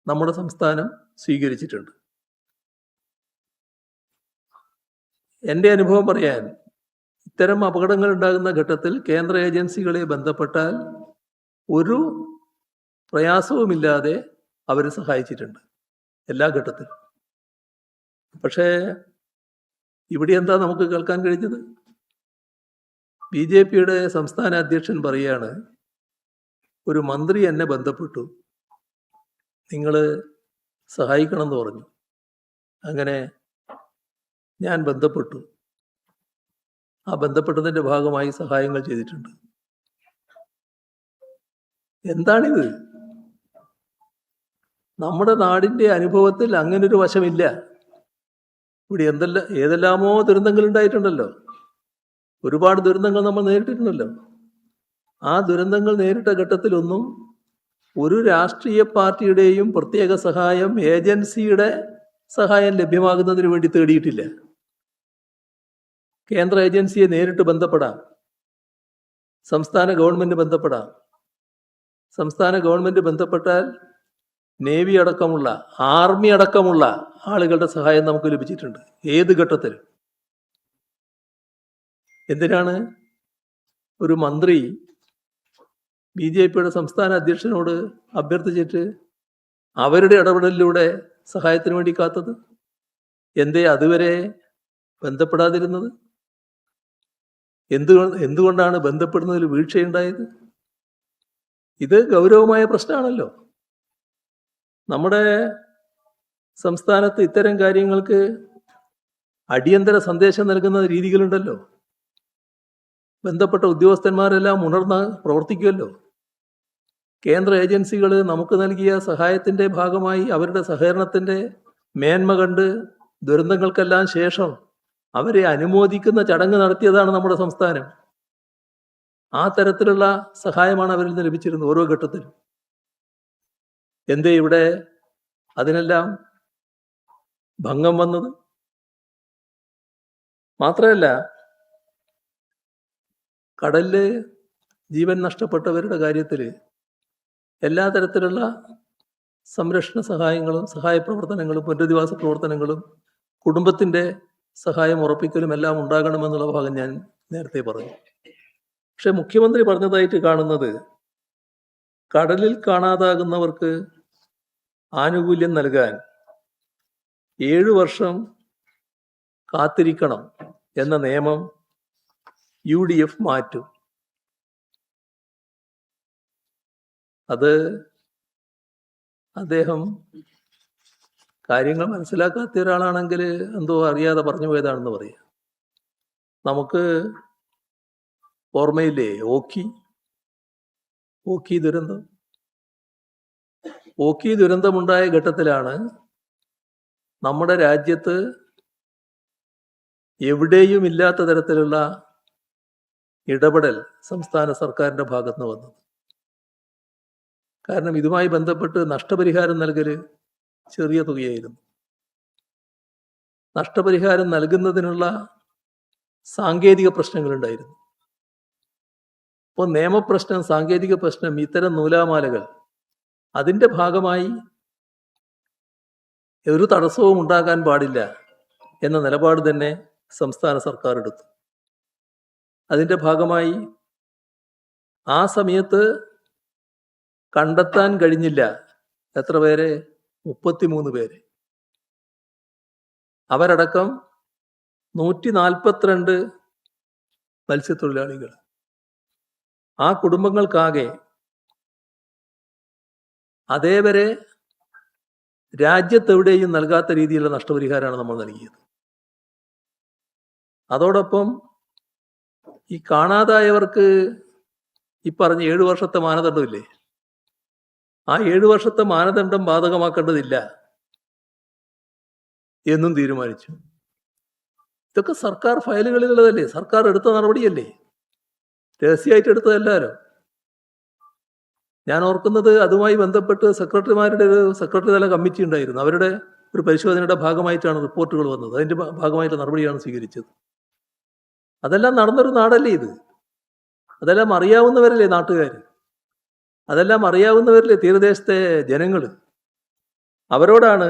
[SPEAKER 1] നമ്മുടെ സംസ്ഥാനം സ്വീകരിച്ചിട്ടുണ്ട്. എൻ്റെ അനുഭവം പറയാൻ, ഇത്തരം അപകടങ്ങൾ ഉണ്ടാകുന്ന ഘട്ടത്തിൽ കേന്ദ്ര ഏജൻസികളെ ബന്ധപ്പെട്ടാൽ ഒരു പ്രയാസവുമില്ലാതെ അവർ സഹായിച്ചിട്ടുണ്ട് എല്ലാ ഘട്ടത്തിലും. പക്ഷേ ഇവിടെ എന്താ നമുക്ക് കേൾക്കാൻ കഴിഞ്ഞത്? BJPയുടെ സംസ്ഥാന അധ്യക്ഷൻ പറയാണ്, ഒരു മന്ത്രി എന്നെ ബന്ധപ്പെട്ടു, നിങ്ങൾ സഹായിക്കണം എന്ന് പറഞ്ഞു. അങ്ങനെ ഞാൻ ബന്ധപ്പെട്ടു. ആ ബന്ധപ്പെട്ടതിൻ്റെ ഭാഗമായി സഹായങ്ങൾ ചെയ്തിട്ടുണ്ട്. എന്താണിത്? നമ്മുടെ നാടിൻ്റെ അനുഭവത്തിൽ അങ്ങനൊരു വശമില്ല. ഇവിടെ ഏതെല്ലാമോ ദുരന്തങ്ങൾ ഉണ്ടായിട്ടുണ്ടല്ലോ. ഒരുപാട് ദുരന്തങ്ങൾ നമ്മൾ നേരിട്ടിട്ടുണ്ടല്ലോ. ആ ദുരന്തങ്ങൾ നേരിട്ട ഘട്ടത്തിലൊന്നും ഒരു രാഷ്ട്രീയ പാർട്ടിയുടെയും പ്രത്യേക സഹായം, ഏജൻസിയുടെ സഹായം ലഭ്യമാകുന്നതിന് വേണ്ടി തേടിയിട്ടില്ല. കേന്ദ്ര ഏജൻസിയെ നേരിട്ട് ബന്ധപ്പെടാം, സംസ്ഥാന ഗവൺമെന്റ് ബന്ധപ്പെടാം. സംസ്ഥാന ഗവൺമെന്റ് ബന്ധപ്പെട്ടാൽ നേവി അടക്കമുള്ള, ആർമി അടക്കമുള്ള ആളുകളുടെ സഹായം നമുക്ക് ലഭിച്ചിട്ടുണ്ട്. ഏത് ഘട്ടത്തിൽ? എന്തിനാണ് ഒരു മന്ത്രി BJPയുടെ സംസ്ഥാന അധ്യക്ഷനോട് അഭ്യർത്ഥിച്ചിട്ട് അവരുടെ ഇടപെടലിലൂടെ സഹായത്തിന് വേണ്ടി കാത്തത്? എന്തേ അതുവരെ ബന്ധപ്പെടാതിരുന്നത്? എന്തുകൊണ്ടാണ് ബന്ധപ്പെടുന്നതിൽ വീഴ്ചയുണ്ടായത്? ഇത് ഗൗരവമായ പ്രശ്നമാണല്ലോ. നമ്മുടെ സംസ്ഥാനത്ത് ഇത്തരം കാര്യങ്ങൾക്ക് അടിയന്തര സന്ദേശം നൽകുന്ന രീതികളുണ്ടല്ലോ. ബന്ധപ്പെട്ട ഉദ്യോഗസ്ഥന്മാരെല്ലാം ഉണർന്ന് പ്രവർത്തിക്കുമല്ലോ. കേന്ദ്ര ഏജൻസികൾ നമുക്ക് നൽകിയ സഹായത്തിൻ്റെ ഭാഗമായി അവരുടെ സഹകരണത്തിൻ്റെ മേന്മ കണ്ട് ദുരന്തങ്ങൾക്കെല്ലാം ശേഷം അവരെ അനുമോദിക്കുന്ന ചടങ്ങ് നടത്തിയതാണ് നമ്മുടെ സംസ്ഥാനം. ആ തരത്തിലുള്ള സഹായമാണ് അവരിൽ നിന്ന് ലഭിച്ചിരുന്നത് ഓരോ ഘട്ടത്തിലും. എന്തേ ഇവിടെ അതിനെല്ലാം ഭംഗം വന്നത്? മാത്രമല്ല, കടലില് ജീവൻ നഷ്ടപ്പെട്ടവരുടെ കാര്യത്തിൽ എല്ലാ തരത്തിലുള്ള സംരക്ഷണ സഹായങ്ങളും, സഹായ പ്രവർത്തനങ്ങളും, പുനരധിവാസ പ്രവർത്തനങ്ങളും, കുടുംബത്തിൻ്റെ സഹായം ഉറപ്പിക്കലും എല്ലാം ഉണ്ടാകണമെന്നുള്ള ഭാഗം ഞാൻ നേരത്തെ പറഞ്ഞു. പക്ഷെ മുഖ്യമന്ത്രി പറഞ്ഞതായിട്ട് കാണുന്നത്, കടലിൽ കാണാതാകുന്നവർക്ക് ആനുകൂല്യം നൽകാൻ 7 വർഷം കാത്തിരിക്കണം എന്ന നിയമം UDF മാറ്റും. അത് അദ്ദേഹം കാര്യങ്ങൾ മനസ്സിലാക്കാത്ത ഒരാളാണെങ്കിൽ എന്തോ അറിയാതെ പറഞ്ഞു പോയതാണെന്ന് പറയാം. നമുക്ക് ഓർമ്മയില്ലേ ഓഖി ദുരന്തം? ഓഖി ദുരന്തമുണ്ടായ ഘട്ടത്തിലാണ് നമ്മുടെ രാജ്യത്ത് എവിടെയും ഇല്ലാത്ത തരത്തിലുള്ള ഇടപെടൽ സംസ്ഥാന സർക്കാരിൻ്റെ ഭാഗത്ത് നിന്ന് വന്നത്. കാരണം ഇതുമായി ബന്ധപ്പെട്ട് നഷ്ടപരിഹാരം നൽകൽ ചെറിയ തുകയായിരുന്നു. നഷ്ടപരിഹാരം നൽകുന്നതിനുള്ള സാങ്കേതിക പ്രശ്നങ്ങളുണ്ടായിരുന്നു. അപ്പോൾ നിയമപ്രശ്നം, സാങ്കേതിക പ്രശ്നം, ഇത്തരം നൂലാമാലകൾ, അതിൻ്റെ ഭാഗമായി ഒരു തടസ്സവും ഉണ്ടാകാൻ പാടില്ല എന്ന നിലപാട് തന്നെ സംസ്ഥാന സർക്കാർ എടുത്തു. അതിൻ്റെ ഭാഗമായി ആ സമയത്ത് കണ്ടെത്താൻ കഴിഞ്ഞില്ല എത്ര പേരെ? 33 പേരെ. അവരടക്കം 142 മത്സ്യത്തൊഴിലാളികൾ. ആ കുടുംബങ്ങൾക്കാകെ അതേവരെ രാജ്യത്തെവിടെയും നൽകാത്ത രീതിയിലുള്ള നഷ്ടപരിഹാരമാണ് നമ്മൾ നൽകിയത്. അതോടൊപ്പം ഈ കാണാതായവർക്ക് ഈ പറഞ്ഞ 7 വർഷത്തെ മാനദണ്ഡമില്ലേ, ആ 7 വർഷത്തെ മാനദണ്ഡം ബാധകമാക്കേണ്ടതില്ല എന്നും തീരുമാനിച്ചു. ഇതൊക്കെ സർക്കാർ ഫയലുകളിലുള്ളതല്ലേ, സർക്കാർ എടുത്ത നടപടിയല്ലേ, രഹസ്യമായിട്ട് എടുത്തതല്ലാലോ. ഞാൻ ഓർക്കുന്നത് അതുമായി ബന്ധപ്പെട്ട് സെക്രട്ടറിമാരുടെ ഒരു സെക്രട്ടറി തല കമ്മിറ്റി ഉണ്ടായിരുന്നു. അവരുടെ ഒരു പരിശോധനയുടെ ഭാഗമായിട്ടാണ് റിപ്പോർട്ടുകൾ വന്നത്. അതിൻ്റെ ഭാഗമായിട്ടുള്ള നടപടിയാണ് സ്വീകരിച്ചത്. അതെല്ലാം നടന്നൊരു നാടല്ലേ ഇത്. അതെല്ലാം അറിയാവുന്നവരല്ലേ നാട്ടുകാർ, അതെല്ലാം അറിയാവുന്നവരല്ലേ തീരദേശത്തെ ജനങ്ങൾ. അവരോടാണ്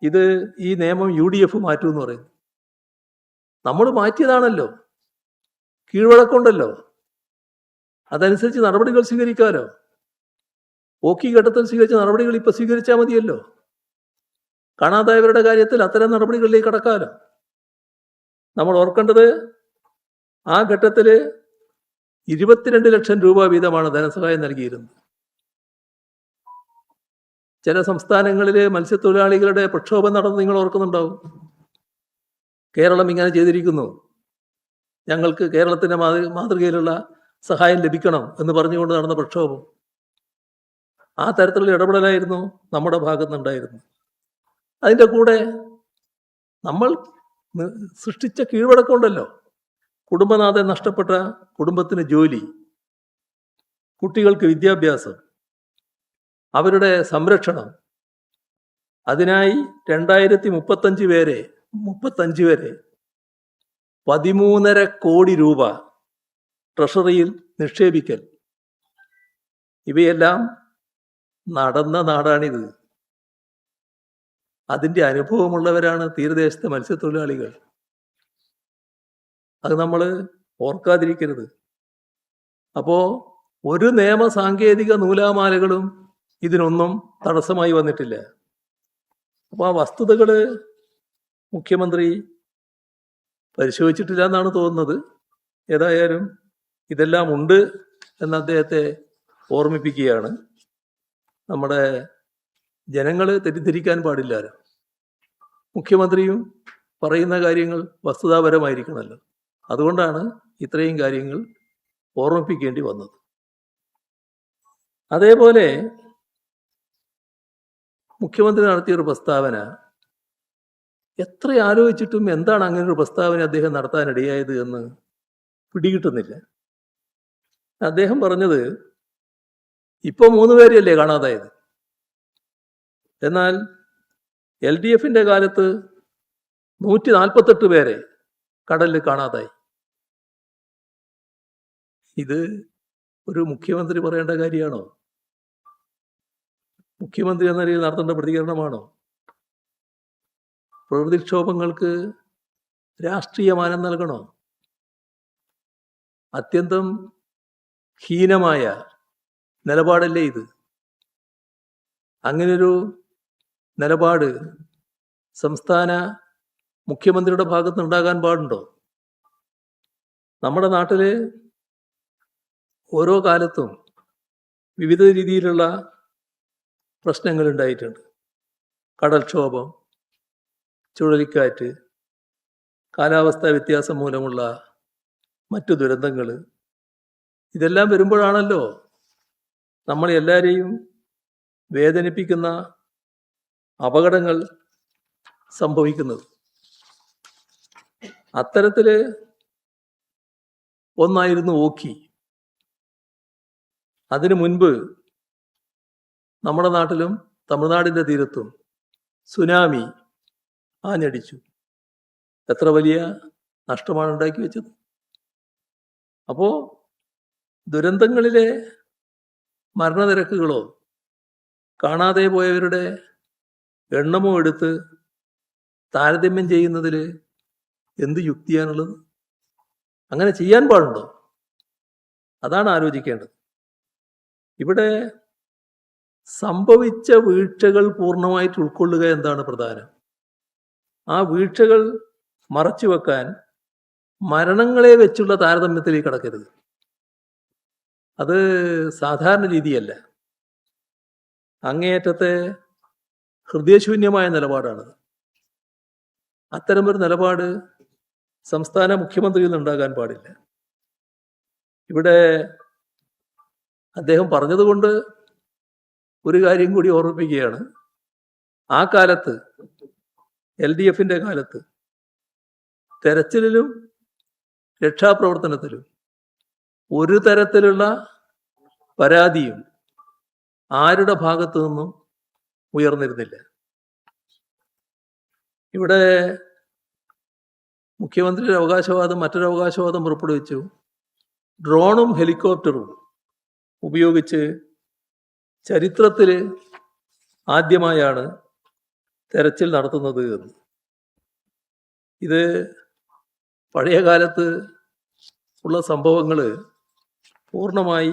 [SPEAKER 1] ഇത് ഈ നിയമം UDF മാറ്റുമെന്ന് പറയുന്നത്. നമ്മൾ മാറ്റിയതാണല്ലോ, കീഴ്വഴക്കമുണ്ടല്ലോ, അതനുസരിച്ച് നടപടികൾ സ്വീകരിക്കാമല്ലോ. ഓക്കി ഘട്ടത്തിൽ സ്വീകരിച്ച നടപടികൾ ഇപ്പം സ്വീകരിച്ചാൽ മതിയല്ലോ. കാണാതായവരുടെ കാര്യത്തിൽ അത്തരം നടപടികളിലേക്ക് കടക്കാമല്ലോ. നമ്മൾ ഓർക്കേണ്ടത് ആ ഘട്ടത്തിൽ 22 ലക്ഷം രൂപ വീതമാണ് ധനസഹായം നൽകിയിരുന്നത്. ചില സംസ്ഥാനങ്ങളിൽ മത്സ്യത്തൊഴിലാളികളുടെ പ്രക്ഷോഭം നടന്ന് നിങ്ങൾ ഓർക്കുന്നുണ്ടാവും. കേരളം ഇങ്ങനെ ചെയ്തിരിക്കുന്നു, ഞങ്ങൾക്ക് കേരളത്തിൻ്റെ മാതൃകയിലുള്ള സഹായം ലഭിക്കണം എന്ന് പറഞ്ഞുകൊണ്ട് നടന്ന പ്രക്ഷോഭം, ആ തരത്തിലുള്ള ഇടപെടലായിരുന്നു നമ്മുടെ ഭാഗത്തുനിന്നുണ്ടായിരുന്നു. അതിൻ്റെ കൂടെ നമ്മൾ സൃഷ്ടിച്ച കീഴ്വഴക്കമുണ്ടല്ലോ. കുടുംബനാഥൻ നഷ്ടപ്പെട്ട കുടുംബത്തിന് ജോലി, കുട്ടികൾക്ക് വിദ്യാഭ്യാസം, അവരുടെ സംരക്ഷണം, അതിനായി 2035 വരെ 13.5 കോടി രൂപ ട്രഷറിയിൽ നിക്ഷേപിക്കൽ, ഇവയെല്ലാം നടന്ന നാടാണിത്. അതിൻ്റെ അനുഭവമുള്ളവരാണ് തീരദേശത്തെ മത്സ്യത്തൊഴിലാളികൾ. അത് നമ്മൾ ഓർക്കാതിരിക്കരുത്. അപ്പോൾ ഒരു നിയമ സാങ്കേതിക നൂലാമാലകളും ഇതിനൊന്നും തടസ്സമായി വന്നിട്ടില്ല. അപ്പോൾ ആ വസ്തുതകൾ മുഖ്യമന്ത്രി പരിശോധിച്ചിട്ടില്ല എന്നാണ് തോന്നുന്നത്. ഏതായാലും ഇതെല്ലാം ഉണ്ട് എന്ന് അദ്ദേഹത്തെ ഓർമ്മിപ്പിക്കുകയാണ്. നമ്മുടെ ജനങ്ങൾ തെറ്റിദ്ധരിക്കാൻ പാടില്ലല്ലോ. മുഖ്യമന്ത്രിയും പറയുന്ന കാര്യങ്ങൾ വസ്തുതാപരമായിരിക്കണമല്ലോ. അതുകൊണ്ടാണ് ഇത്രയും കാര്യങ്ങൾ ഓർമ്മിപ്പിക്കേണ്ടി വന്നത്. അതേപോലെ മുഖ്യമന്ത്രി നടത്തിയൊരു പ്രസ്താവന, എത്ര ആലോചിച്ചിട്ടും എന്താണ് അങ്ങനെ ഒരു പ്രസ്താവന അദ്ദേഹം നടത്താനിടയായത് എന്ന് പിടികിട്ടുന്നില്ല. അദ്ദേഹം പറഞ്ഞത്, ഇപ്പോൾ 3 പേരെയല്ലേ കാണാതായത്, എന്നാൽ LDFന്റെ കാലത്ത് 148 പേരെ കടലിൽ കാണാതായി. ഇത് ഒരു മുഖ്യമന്ത്രി പറയേണ്ട കാര്യമാണോ? മുഖ്യമന്ത്രി എന്ന നിലയിൽ നടത്തേണ്ട പ്രതികരണമാണോ? പ്രകൃതിക്ഷോഭങ്ങൾക്ക് രാഷ്ട്രീയ മാനം നൽകണോ? അത്യന്തം ഹീനമായ നിലപാടല്ലേ ഇത്. അങ്ങനൊരു നിലപാട് സംസ്ഥാന മുഖ്യമന്ത്രിയുടെ ഭാഗത്ത് ഉണ്ടാകാൻ പാടുണ്ടോ? നമ്മുടെ നാട്ടിൽ ഓരോ കാലത്തും വിവിധ രീതിയിലുള്ള പ്രശ്നങ്ങൾ ഉണ്ടായിട്ടുണ്ട്. കടൽക്ഷോഭം, ചുഴലിക്കാറ്റ്, കാലാവസ്ഥാ വ്യത്യാസം മൂലമുള്ള മറ്റു ദുരന്തങ്ങൾ, ഇതെല്ലാം വരുമ്പോഴാണല്ലോ നമ്മൾ എല്ലാവരെയും വേദനിപ്പിക്കുന്ന അപകടങ്ങൾ സംഭവിക്കുന്നത്. അത്തരത്തിൽ ഒന്നായിരുന്നു ഓഖി. അതിനു മുൻപ് നമ്മുടെ നാട്ടിലും തമിഴ്നാടിൻ്റെ തീരത്തും സുനാമി ആഞ്ഞടിച്ചു. എത്ര വലിയ നഷ്ടമാണ് ഉണ്ടാക്കി വെച്ചത്. അപ്പോൾ ദുരന്തങ്ങളിലെ മരണനിരക്കുകളോ കാണാതെ പോയവരുടെ എണ്ണമോ എടുത്ത് താരതമ്യം ചെയ്യുന്നതിൽ എന്ത് യുക്തിയാണുള്ളത്? അങ്ങനെ ചെയ്യാൻ പാടുണ്ടോ? അതാണ് ആലോചിക്കേണ്ടത്. ഇവിടെ സംഭവിച്ച വീഴ്ചകൾ പൂർണ്ണമായിട്ട് ഉൾക്കൊള്ളുക എന്താണ് പ്രധാനം. ആ വീഴ്ചകൾ മറച്ചു വെക്കാൻ മരണങ്ങളെ വെച്ചുള്ള താരതമ്യത്തിലേക്ക് കടക്കരുത്. അത് സാധാരണ രീതിയല്ല. അങ്ങേയറ്റത്തെ ഹൃദയശൂന്യമായ നിലപാടാണത്. അത്തരമൊരു നിലപാട് സംസ്ഥാന മുഖ്യമന്ത്രിയിൽ നിന്നുണ്ടാകാൻ പാടില്ല. ഇവിടെ അദ്ദേഹം പറഞ്ഞതുകൊണ്ട് ഒരു കാര്യം കൂടി ഓർമ്മിപ്പിക്കുകയാണ്. ആ കാലത്ത് LDFന്റെ കാലത്ത് തെരച്ചിലിലും രക്ഷാപ്രവർത്തനത്തിലും ഒരു തരത്തിലുള്ള പരാതിയും ആരുടെ ഭാഗത്തു നിന്നും ഉയർന്നിരുന്നില്ല. ഇവിടെ മുഖ്യമന്ത്രിയുടെ അവകാശവാദം മറ്റൊരു അവകാശവാദം പുറപ്പെടുവിച്ചു. ഡ്രോണും ഹെലികോപ്റ്ററും ഉപയോഗിച്ച് ചരിത്രത്തിൽ ആദ്യമായാണ് തെരച്ചിൽ നടത്തുന്നത് എന്ന്. ഇത് പഴയ കാലത്ത് ഉള്ള സംഭവങ്ങൾ പൂർണ്ണമായി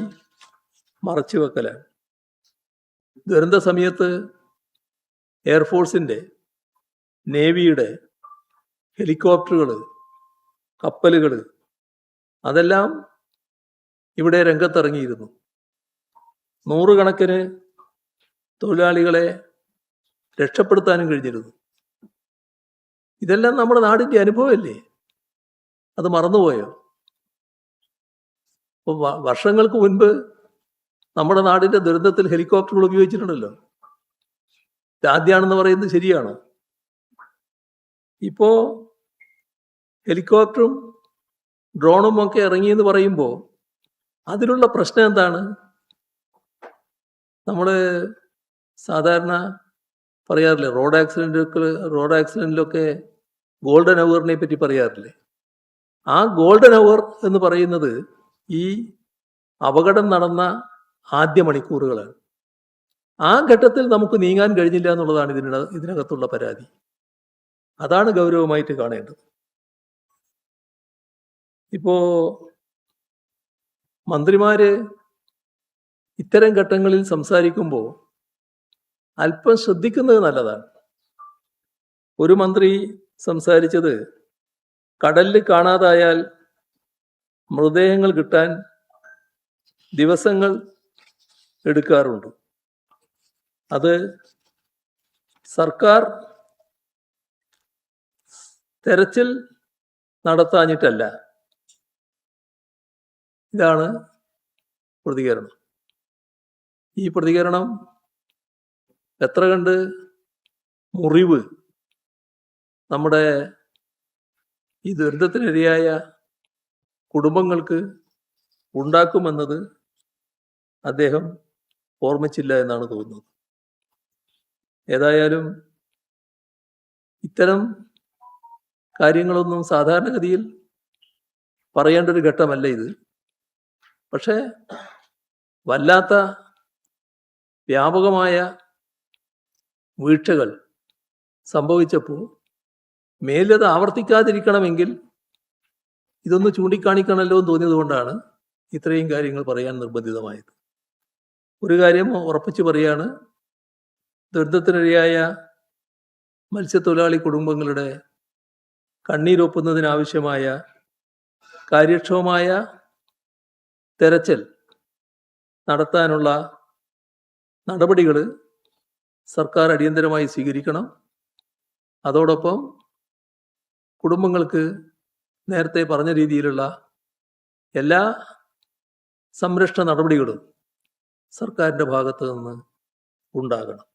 [SPEAKER 1] മറച്ചു വെക്കലാണ്. ദുരന്ത സമയത്ത് എയർഫോഴ്സിൻ്റെ, നേവിയുടെ ഹെലികോപ്റ്ററുകൾ, കപ്പലുകൾ അതെല്ലാം ഇവിടെ രംഗത്തിറങ്ങിയിരുന്നു. നൂറുകണക്കിന് തൊഴിലാളികളെ രക്ഷപ്പെടുത്താനും കഴിഞ്ഞിരുന്നു. ഇതെല്ലാം നമ്മുടെ നാടിൻ്റെ അനുഭവമല്ലേ? അത് മറന്നുപോയോ? അപ്പോൾ വർഷങ്ങൾക്ക് മുൻപ് നമ്മുടെ നാടിൻ്റെ ദുരന്തത്തിൽ ഹെലികോപ്റ്ററുകൾ ഉപയോഗിച്ചിട്ടുണ്ടല്ലോ. ആദ്യമാണെന്ന് പറയുന്നത് ശരിയാണോ? ഇപ്പോൾ ഹെലികോപ്റ്ററും ഡ്രോണും ഒക്കെ ഇറങ്ങിയെന്ന് പറയുമ്പോൾ അതിലുള്ള പ്രശ്നം എന്താണ്? നമ്മൾ സാധാരണ പറയാറില്ലേ, റോഡ് ആക്സിഡൻറ്റിലൊക്കെ ഗോൾഡൻ അവറിനെ പറ്റി പറയാറില്ലേ? ആ ഗോൾഡൻ അവർ എന്ന് പറയുന്നത് ഈ അപകടം നടന്ന ആദ്യ മണിക്കൂറുകളാണ്. ആ ഘട്ടത്തിൽ നമുക്ക് നീങ്ങാൻ കഴിഞ്ഞില്ല എന്നുള്ളതാണ് ഇതിനകത്തുള്ള പരാതി. അതാണ് ഗൗരവമായിട്ട് കാണേണ്ടത്. ഇപ്പോ മന്ത്രിമാര് ഇത്തരം ഘട്ടങ്ങളിൽ സംസാരിക്കുമ്പോൾ അല്പം ശ്രദ്ധിക്കുന്നത് നല്ലതാണ്. ഒരു മന്ത്രി സംസാരിച്ചത് കടലിൽ കാണാതായാൽ മൃതദേഹങ്ങൾ കിട്ടാൻ ദിവസങ്ങൾ എടുക്കാറുണ്ട്. അത് സർക്കാർ തെരച്ചിൽ നടത്താഞ്ഞിട്ടല്ല. ഇതാണ് പ്രതികരണം. ഈ പ്രതികരണം എത്ര കണ്ട് മുറിവ് നമ്മുടെ ഈ ദുരന്തത്തിനിരയായ കുടുംബങ്ങൾക്ക് ഉണ്ടാക്കുമെന്നത് അദ്ദേഹം ഓർമ്മിച്ചില്ല എന്നാണ് തോന്നുന്നത്. ഏതായാലും ഇത്തരം കാര്യങ്ങളൊന്നും സാധാരണഗതിയിൽ പറയേണ്ട ഒരു ഘട്ടമല്ല ഇത്. പക്ഷേ വല്ലാത്ത വ്യാപകമായ വീഴ്ചകൾ സംഭവിച്ചപ്പോൾ മേലത് ആവർത്തിക്കാതിരിക്കണമെങ്കിൽ ഇതൊന്ന് ചൂണ്ടിക്കാണിക്കണമല്ലോ എന്ന് തോന്നിയതുകൊണ്ടാണ് ഇത്രയും കാര്യങ്ങൾ പറയാൻ നിർബന്ധിതമായത്. ഒരു കാര്യം ഉറപ്പിച്ച് പറയാണ്, ദുരന്തത്തിനിരയായ മത്സ്യത്തൊഴിലാളി കുടുംബങ്ങളുടെ കണ്ണീരൊപ്പുന്നതിനാവശ്യമായ കാര്യക്ഷമമായ തെരച്ചിൽ നടത്താനുള്ള നടപടികൾ സർക്കാർ അടിയന്തരമായി സ്വീകരിക്കണം. അതോടൊപ്പം കുടുംബങ്ങൾക്ക് നേരത്തെ പറഞ്ഞ രീതിയിലുള്ള എല്ലാ സംരക്ഷണ നടപടികളും സർക്കാരിൻ്റെ ഭാഗത്ത് നിന്ന് ഉണ്ടാകണം.